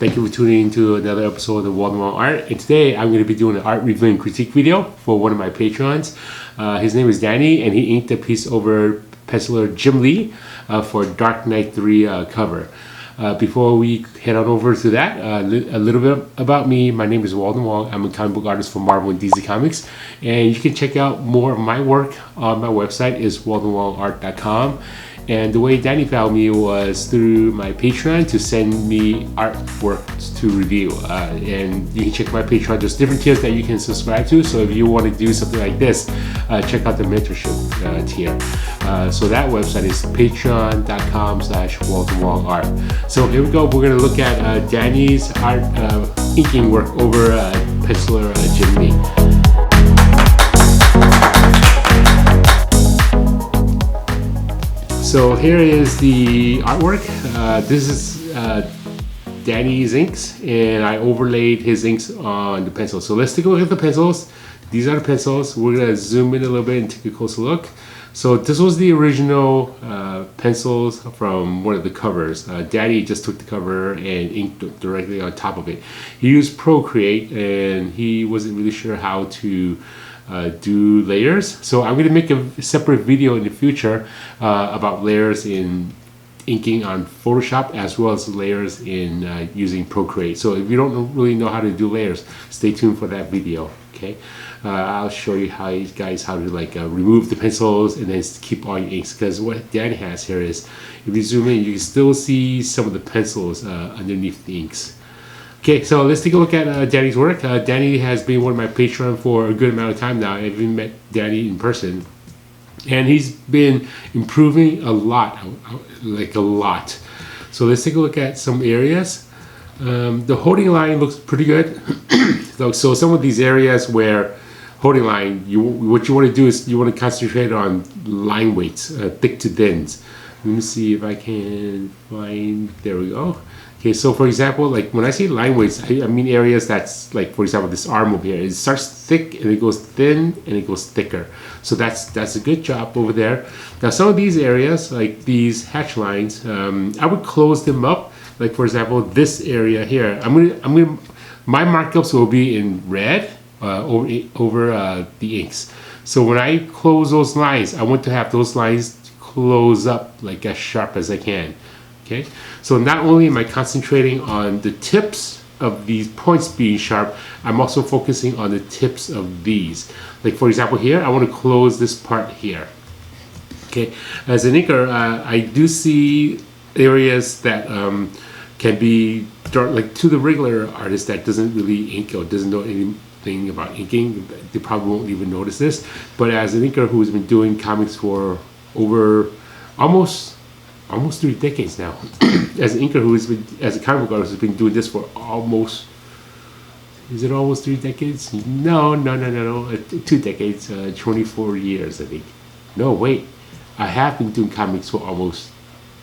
Thank you for tuning in to another episode of Walden Wong Art. And today I'm going to be doing an art review and critique video for one of my patrons. His name is Danny, and he inked a piece over penciler Jim Lee for Dark Knight 3 cover. Before we head on over to that, a little bit about me. My name is Walden Wong. I'm a comic book artist for Marvel and DC Comics. And you can check out more of my work on my website is waldenwongart.com. And the way Danny found me was through my Patreon to send me artwork to review. And you can check my Patreon. There's different tiers that you can subscribe to. So if you want to do something like this, check out the mentorship tier. So that website is patreon.com/WaldenWongArt. So here we go. We're going to look at Danny's art inking work over penciler Jim Lee. So here is the artwork. This is Danny's inks, and I overlaid his inks on the pencil. So let's take a look at the pencils. These are the pencils. We're gonna zoom in a little bit and take a closer look. So this was the original pencils from one of the covers. Danny just took the cover and inked directly on top of it. He used Procreate, and he wasn't really sure how to do layers. So I'm going to make a separate video in the future about layers in inking on Photoshop as well as layers in using Procreate. So if you don't really know how to do layers, stay tuned for that video. Okay, I'll show you how to like remove the pencils and then keep all your inks, because what Danny has here is, if you zoom in, you can still see some of the pencils underneath the inks. Okay, so let's take a look at Danny's work. Danny has been one of my Patreon for a good amount of time now. I've even met Danny in person, and he's been improving a lot, like a lot. So let's take a look at some areas. The holding line looks pretty good. So some of these areas where holding line, what you want to do is you want to concentrate on line weights, thick to thins. Let me see if I can find, there we go. Okay, so for example, like when I say line weights, I mean areas that's like, for example, this arm over here. It starts thick and it goes thin and it goes thicker. So that's a good job over there. Now some of these areas, like these hatch lines, I would close them up. Like for example, this area here, my markups will be in red over the inks. So when I close those lines, I want to have those lines close up like as sharp as I can. Okay, so not only am I concentrating on the tips of these points being sharp, I'm also focusing on the tips of these. Like for example here, I want to close this part here. Okay, as an inker, I do see areas that can be dark, like to the regular artist that doesn't really ink or doesn't know anything about inking, they probably won't even notice this. But as an inker who's been doing comics for over almost 3 decades now, as an inker as a comic book artist, has been doing this for almost, is it almost 3 decades? No, 2 decades, 24 years, I think. No, wait, I have been doing comics for almost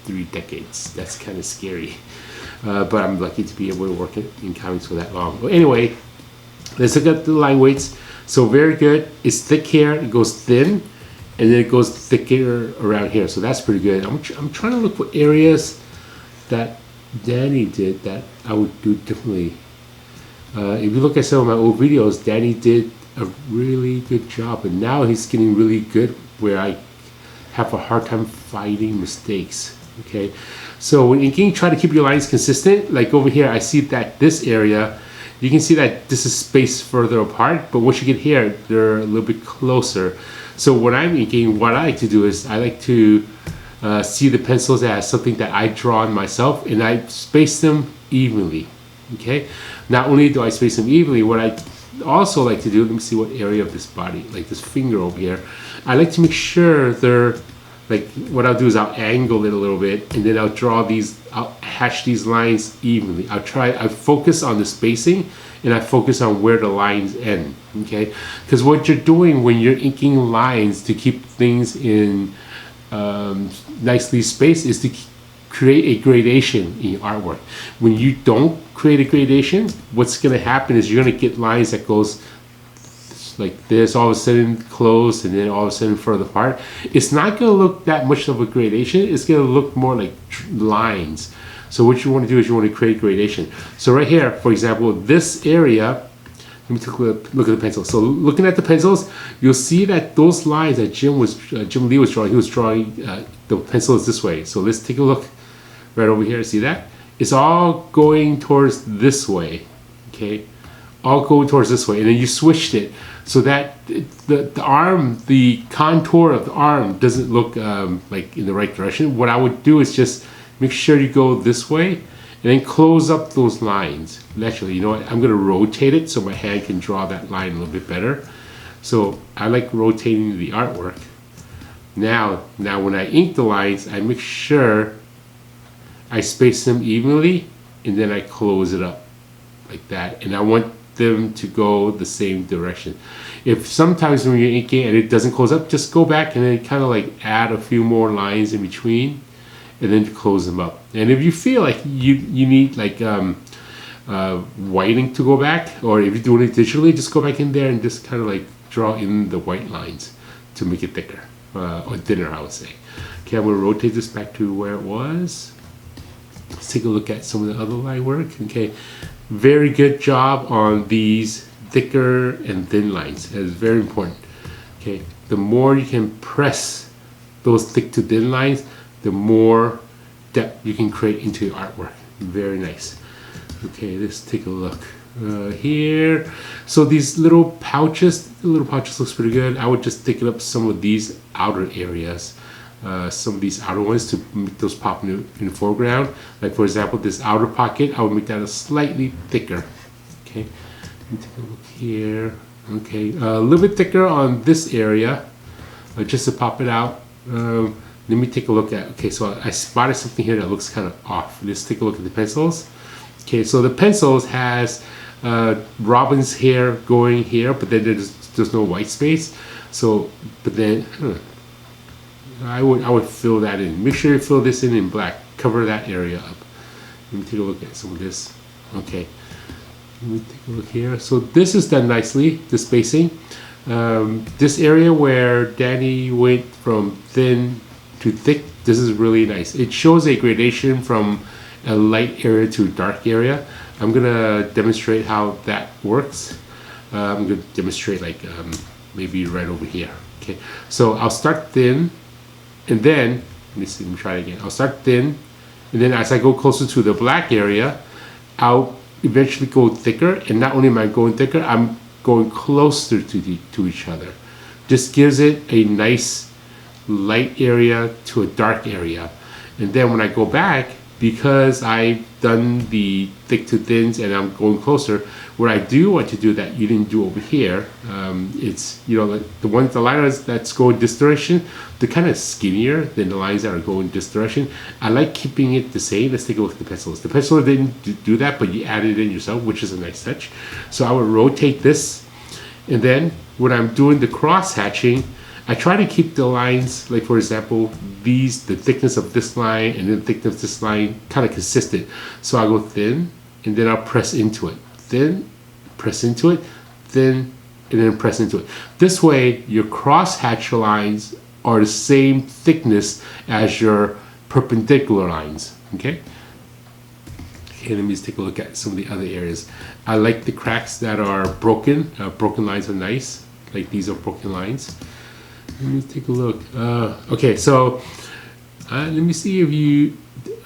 3 decades. That's kind of scary, but I'm lucky to be able to work in comics for that long. Well, anyway, let's look at the line weights. So very good. It's thick here, it goes thin, and then it goes thicker around here, so that's pretty good. I'm trying to look for areas that Danny did that I would do differently. If you look at some of my old videos, Danny did a really good job, and now he's getting really good where I have a hard time finding mistakes. Okay, so when inking, try to keep your lines consistent. Like over here, I see that this area, you can see that this is spaced further apart, but once you get here, they're a little bit closer. So when I'm inking, what I like to do is I like to see the pencils as something that I draw on myself, and I space them evenly. Okay. Not only do I space them evenly, what I also like to do, let me see what area of this body, like this finger over here, I like to make sure they're like, what I'll do is I'll angle it a little bit, and then I'll hatch these lines evenly. I focus on the spacing, and I focus on where the lines end, okay? Because what you're doing when you're inking lines to keep things in nicely spaced is to create a gradation in your artwork. When you don't create a gradation, what's gonna happen is you're gonna get lines that goes like this, all of a sudden close, and then all of a sudden further apart. It's not going to look that much of a gradation. It's going to look more like lines. So what you want to do is you want to create gradation. So right here, for example, this area, let me take a look at the pencil. So looking at the pencils, you'll see that those lines that Jim Lee was drawing, he was drawing the pencils this way. So let's take a look right over here. See that? It's all going towards this way, okay? All going towards this way, and then you switched it so that the arm, the contour of the arm doesn't look like in the right direction. What I would do is just make sure you go this way, and then close up those lines. Actually, you know what? I'm gonna rotate it so my hand can draw that line a little bit better. So I like rotating the artwork. Now when I ink the lines, I make sure I space them evenly, and then I close it up like that. And I want them to go the same direction. If sometimes when you're inking and it doesn't close up, just go back and then kind of like add a few more lines in between, and then close them up. And if you feel like you need like whiting to go back, or if you're doing it digitally, just go back in there and just kind of like draw in the white lines to make it thicker, or thinner, I would say. Okay, I'm gonna rotate this back to where it was. Let's take a look at some of the other line work. Okay, very good job on these thicker and thin lines. That is very important. Okay, the more you can press those thick to thin lines, the more depth you can create into your artwork. Very nice. Okay, let's take a look here. So these little pouches looks pretty good. I would just thicken up some of these outer areas. Some of these outer ones to make those pop in the foreground. Like for example, this outer pocket, I would make that a slightly thicker. Okay, let me take a look here. Okay, a little bit thicker on this area, just to pop it out. Let me take a look at. Okay, so I spotted something here that looks kind of off. Let's take a look at the pencils. Okay, so the pencils has Robin's hair going here, but then there's no white space. So, but then. I would fill that in. Make sure you fill this in black. Cover that area up. Let me take a look at some of this. Okay. Let me take a look here. So this is done nicely, the spacing. This area where Danny went from thin to thick, this is really nice. It shows a gradation from a light area to a dark area. I'm gonna demonstrate how that works. I'm gonna demonstrate like maybe right over here. Okay. So I'll start thin. And then, let me try it again. I'll start thin, and then as I go closer to the black area, I'll eventually go thicker. And not only am I going thicker, I'm going closer to each other. Just gives it a nice light area to a dark area. And then when I go back, because I've done the thick to thins and I'm going closer, what I do want to do that you didn't do over here, it's, you know, like the lines that's going this direction, they're kind of skinnier than the lines that are going this direction. I like keeping it the same. Let's take a look at the pencils. The pencil didn't do that, but you added it in yourself, which is a nice touch. So I would rotate this, and then when I'm doing the cross hatching, I try to keep the lines, like for example, the thickness of this line and the thickness of this line kind of consistent. So I'll go thin, and then I'll press into it. Thin, press into it, thin, and then press into it. This way, your cross hatch lines are the same thickness as your perpendicular lines, okay? Okay, let me just take a look at some of the other areas. I like the cracks that are broken. Broken lines are nice, like these are broken lines. Let me take a look. Okay, so let me see if you,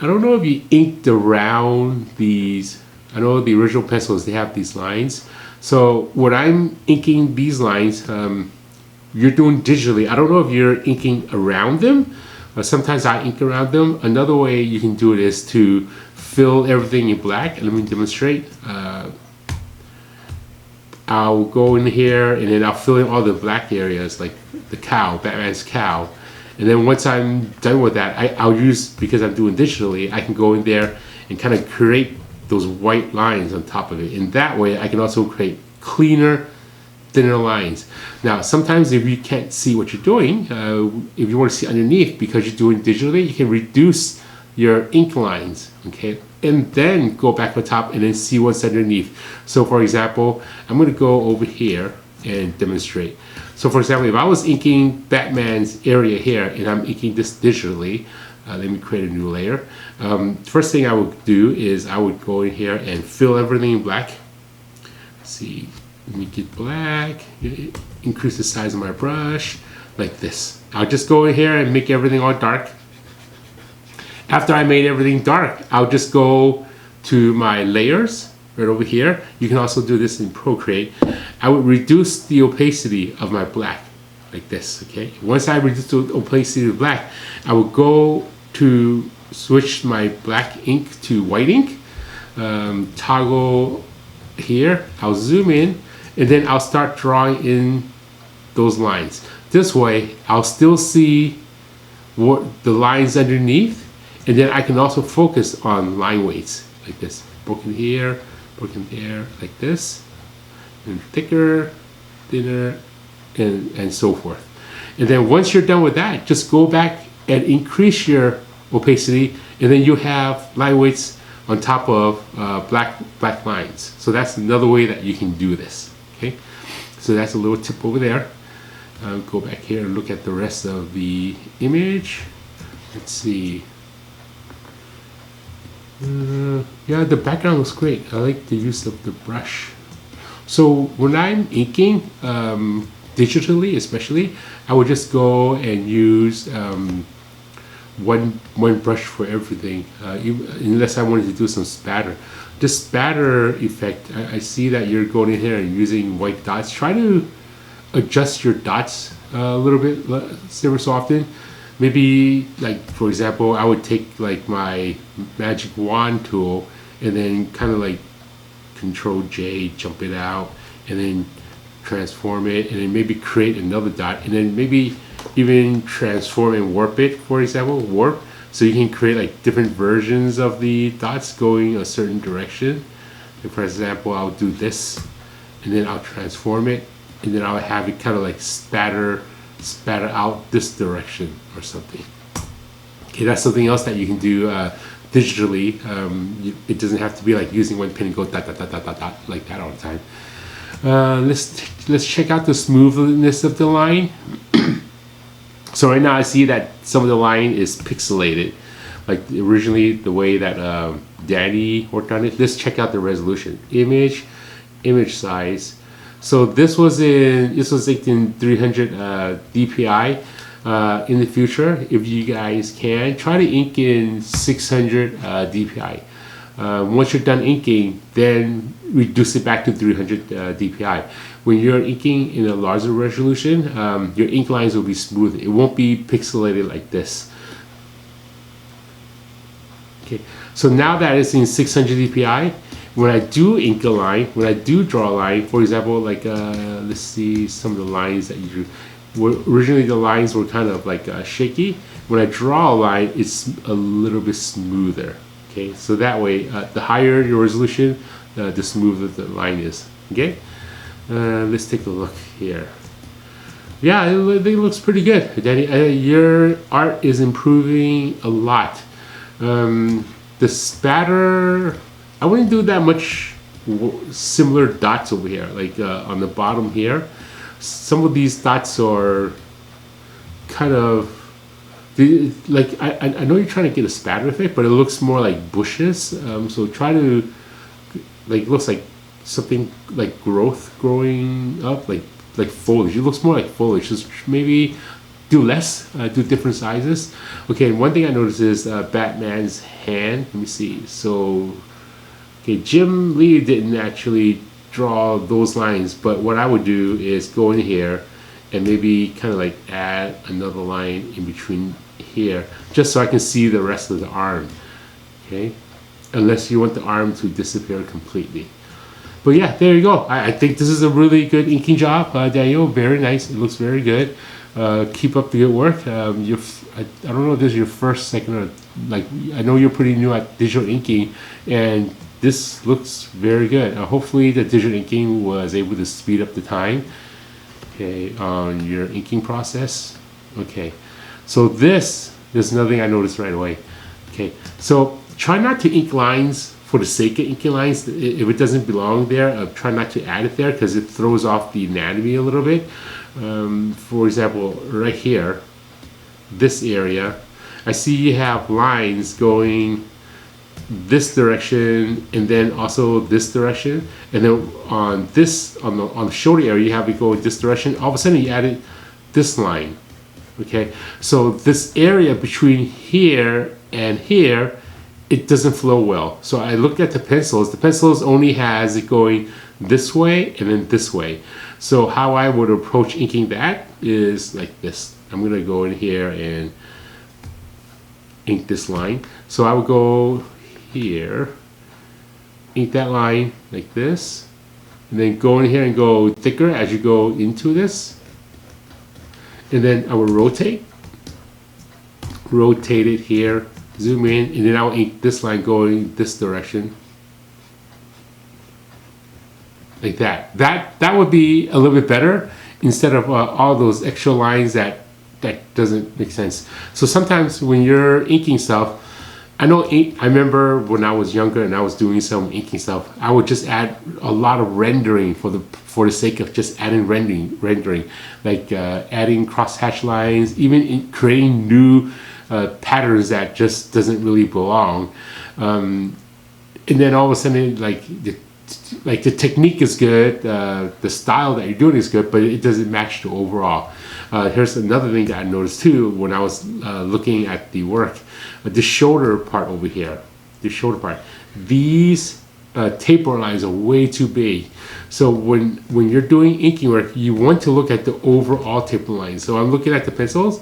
I don't know if you inked around these. I know the original pencils, they have these lines. So when I'm inking these lines, you're doing digitally. I don't know if you're inking around them. Sometimes I ink around them. Another way you can do it is to fill everything in black. Let me demonstrate. I'll go in here and then I'll fill in all the black areas, like the cow, Batman's cow. And then once I'm done with that, I'll use, because I'm doing digitally, I can go in there and kind of create those white lines on top of it. And that way I can also create cleaner, thinner lines. Now, sometimes if you can't see what you're doing, if you want to see underneath, because you're doing digitally, you can reduce your ink lines, okay? And then go back on top and then see what's underneath. So for example, I'm gonna go over here and demonstrate. So for example, if I was inking Batman's area here and I'm inking this digitally, Let me create a new layer. First thing I would do is I would go in here and fill everything in black. Let's see, make it black, increase the size of my brush, like this. I'll just go in here and make everything all dark. After I made everything dark, I'll just go to my layers right over here. You can also do this in Procreate. I would reduce the opacity of my black like this, okay? Once I reduce the opacity of black, I will go to switch my black ink to white ink, toggle here, I'll zoom in, and then I'll start drawing in those lines. This way, I'll still see what the lines underneath, and then I can also focus on line weights like this. Broken here, broken there, like this, and thicker, thinner, and so forth. And then once you're done with that, just go back and increase your opacity, and then you have line weights on top of black lines. So that's another way that you can do this. Okay, so that's a little tip over there. Go back here and look at the rest of the image. Let's see. Yeah, the background looks great. I like the use of the brush. So when I'm inking, digitally especially, I would just go and use one brush for everything, unless I wanted to do some spatter. This spatter effect, I see that you're going in here and using white dots. Try to adjust your dots a little bit every so often. Maybe, like, for example, I would take like my magic wand tool and then kind of like Control J, jump it out, and then transform it, and then maybe create another dot, and then maybe even transform and warp it, for example, warp, so you can create like different versions of the dots going a certain direction. Like, for example, I'll do this, and then I'll transform it, and then I'll have it kind of like spatter out this direction or something. Okay, that's something else that you can do digitally. It doesn't have to be like using one pen and go dot dot dot dot dot dot like that all the time. Let's check out the smoothness of the line. So right now I see that some of the line is pixelated, like originally the way that Danny worked on it. Let's check out the resolution. Image size. So this was inked in 300 dpi. In the future, if you guys can, try to ink in 600 dpi. Once you're done inking, then reduce it back to 300 dpi. When you're inking in a larger resolution, your ink lines will be smooth. It won't be pixelated like this. Okay, so now that it's in 600 dpi, when I do ink a line, when I do draw a line, for example, like let's see some of the lines that you drew. Originally the lines were kind of like shaky. When I draw a line, it's a little bit smoother. Okay, so that way, the higher your resolution, the smoother the line is. Okay, let's take a look here. Yeah, it looks pretty good, Danny. Your art is improving a lot. The spatter, I wouldn't do that much similar dots over here, like on the bottom here. Some of these dots are kind of like, I know you're trying to get a spatter effect, but it looks more like bushes. So try to, like, it looks like something like growing up, like foliage. It looks more like foliage. Just maybe do less, do different sizes. Okay, and one thing I noticed is Batman's hand. Let me see. So, okay, Jim Lee didn't actually draw those lines, but what I would do is go in here and maybe kind of like add another line in between here, just so I can see the rest of the arm. Okay, unless you want the arm to disappear completely. But yeah, there you go. I think this is a really good inking job, Daniel. Very nice. It looks very good. Keep up the good work. I don't know if this is your first, second, or like, I know you're pretty new at digital inking, and this looks very good. Hopefully the digital inking was able to speed up the time, okay, on your inking process. Okay, so this is another thing I noticed right away. Okay, so try not to ink lines for the sake of inking lines. If it doesn't belong there, try not to add it there, because it throws off the anatomy a little bit. For example, right here, this area, I see you have lines going this direction and then also this direction, and then on the shoulder area you have it go this direction. All of a sudden you added this line. Okay, so this area between here and here, it doesn't flow well. So I looked at the pencils. The pencils only has it going this way and then this way. So how I would approach inking that is like this. I'm gonna go in here and ink this line. So I would go here, ink that line like this, and then go in here and go thicker as you go into this. And then I will rotate it here, zoom in, and then I'll ink this line going this direction. Like that. That would be a little bit better instead of all those extra lines that doesn't make sense. So sometimes when you're inking stuff, I remember when I was younger and I was doing some inking stuff, I would just add a lot of rendering for the sake of just adding rendering, like adding cross-hatch lines, even creating new patterns that just doesn't really belong. And then all of a sudden, like the technique is good, the style that you're doing is good, but it doesn't match the overall. Here's another thing that I noticed too when I was looking at the work. The shoulder part over here, these taper lines are way too big. So when you're doing inking work, you want to look at the overall taper lines. So I'm looking at the pencils.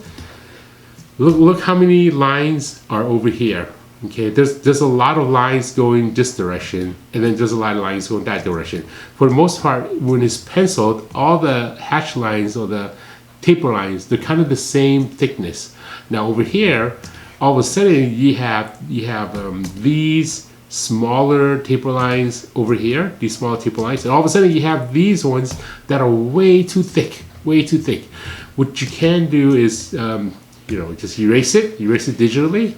Look how many lines are over here. Okay, there's a lot of lines going this direction, and then there's a lot of lines going that direction. For the most part, when it's penciled, all the hatch lines or the taper lines, they're kind of the same thickness. Now over here, all of a sudden you have these smaller taper lines over here, these smaller taper lines, and all of a sudden you have these ones that are way too thick. What you can do is just erase it digitally,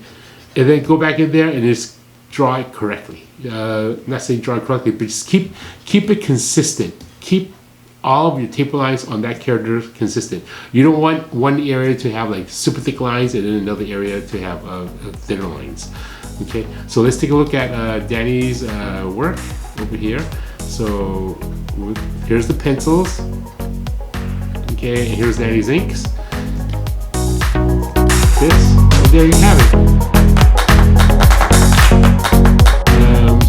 and then go back in there and just draw it correctly. Not saying draw it correctly, but just keep it consistent. Keep all of your taper lines on that character consistent. You don't want one area to have like super thick lines and then another area to have thinner lines. Okay, so let's take a look at Danny's work over here. So here's the pencils. Okay, and here's Danny's inks. And there you have it.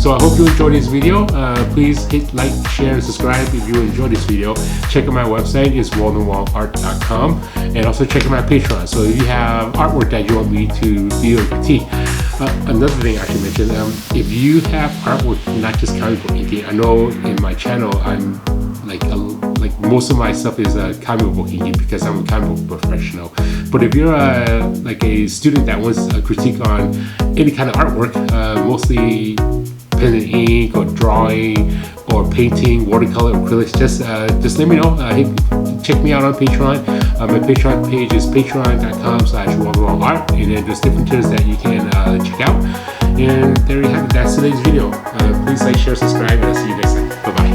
So I hope you enjoyed this video. Please hit like, share, and subscribe if you enjoyed this video. Check out my website, it's waldenwongart.com, and also check out my Patreon. So if you have artwork that you want me to view and critique. Another thing I should mention, if you have artwork, not just comic book inking, I know in my channel I'm like most of my stuff is comic book inking because I'm a comic book professional. But if you're like a student that wants a critique on any kind of artwork, mostly pen and ink or drawing or painting, watercolor, acrylics, just let me know. Check me out on Patreon. My Patreon page is patreon.com/waldenwongart, and then there's different tiers that you can check out. And there you have it. That's today's video. Please like, share, subscribe, and I'll see you next time. Bye bye.